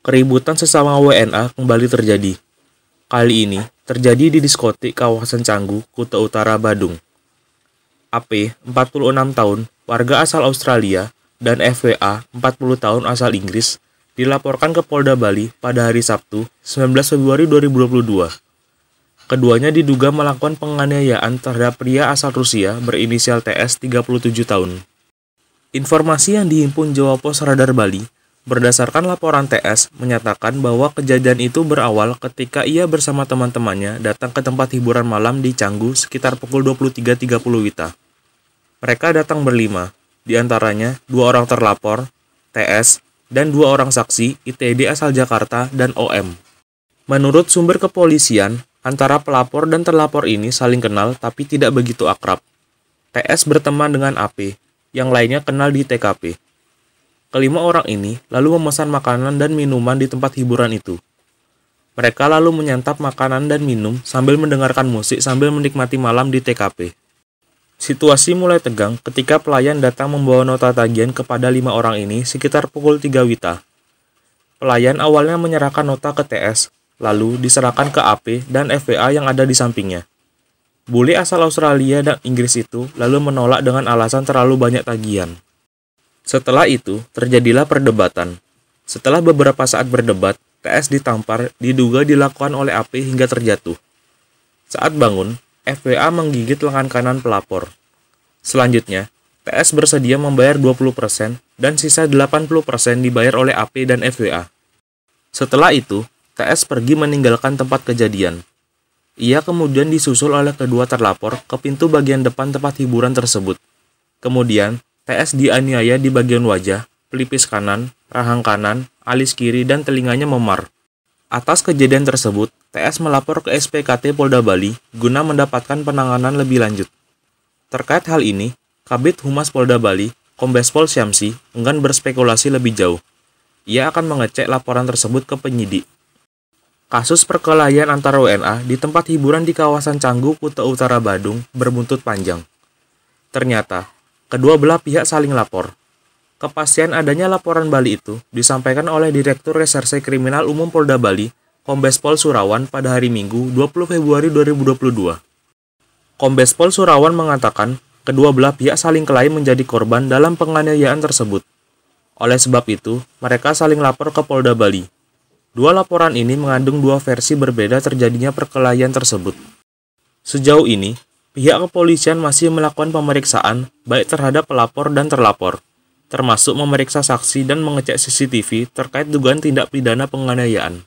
Keributan sesama WNA kembali terjadi. Kali ini terjadi di diskotik kawasan Canggu, Kuta Utara, Badung. AP, 46 tahun, warga asal Australia, dan FWA, 40 tahun asal Inggris, dilaporkan ke Polda Bali pada hari Sabtu, 19 Februari 2022. Keduanya diduga melakukan penganiayaan terhadap pria asal Rusia berinisial TS 37 tahun. Informasi yang dihimpun Jawa Pos Radar Bali berdasarkan laporan TS menyatakan bahwa kejadian itu berawal ketika ia bersama teman-temannya datang ke tempat hiburan malam di Canggu sekitar pukul 23.30 WITA. Mereka datang berlima, diantaranya 2 orang terlapor, TS, dan 2 orang saksi, ITD asal Jakarta dan OM. Menurut sumber kepolisian, antara pelapor dan terlapor ini saling kenal tapi tidak begitu akrab. TS berteman dengan AP, yang lainnya kenal di TKP. Kelima orang ini lalu memesan makanan dan minuman di tempat hiburan itu. Mereka lalu menyantap makanan dan minum sambil mendengarkan musik sambil menikmati malam di TKP. Situasi mulai tegang ketika pelayan datang membawa nota tagihan kepada 5 orang ini sekitar pukul 3 WITA. Pelayan awalnya menyerahkan nota ke TS, lalu diserahkan ke AP dan FWA yang ada di sampingnya. Bule asal Australia dan Inggris itu lalu menolak dengan alasan terlalu banyak tagihan. Setelah itu, terjadilah perdebatan. Setelah beberapa saat berdebat, TS ditampar diduga dilakukan oleh AP hingga terjatuh. Saat bangun, FWA menggigit lengan kanan pelapor. Selanjutnya, TS bersedia membayar 20% dan sisa 80% dibayar oleh AP dan FWA. Setelah itu, TS pergi meninggalkan tempat kejadian. Ia kemudian disusul oleh kedua terlapor ke pintu bagian depan tempat hiburan tersebut. Kemudian, TS dianiaya di bagian wajah, pelipis kanan, rahang kanan, alis kiri, dan telinganya memar. Atas kejadian tersebut, TS melapor ke SPKT Polda Bali guna mendapatkan penanganan lebih lanjut. Terkait hal ini, Kabid Humas Polda Bali, Kombes Pol Syamsi, enggan berspekulasi lebih jauh. Ia akan mengecek laporan tersebut ke penyidik. Kasus perkelahian antar WNA di tempat hiburan di kawasan Canggu, Kuta Utara, Badung berbuntut panjang. Ternyata, kedua belah pihak saling lapor. Kepastian adanya laporan Bali itu disampaikan oleh Direktur Reserse Kriminal Umum Polda Bali, Kombes Pol Surawan pada hari Minggu 20 Februari 2022. Kombes Pol Surawan mengatakan kedua belah pihak saling kelahi menjadi korban dalam penganiayaan tersebut. Oleh sebab itu, mereka saling lapor ke Polda Bali. Dua laporan ini mengandung dua versi berbeda terjadinya perkelahian tersebut. Sejauh ini, pihak kepolisian masih melakukan pemeriksaan baik terhadap pelapor dan terlapor, termasuk memeriksa saksi dan mengecek CCTV terkait dugaan tindak pidana penganiayaan.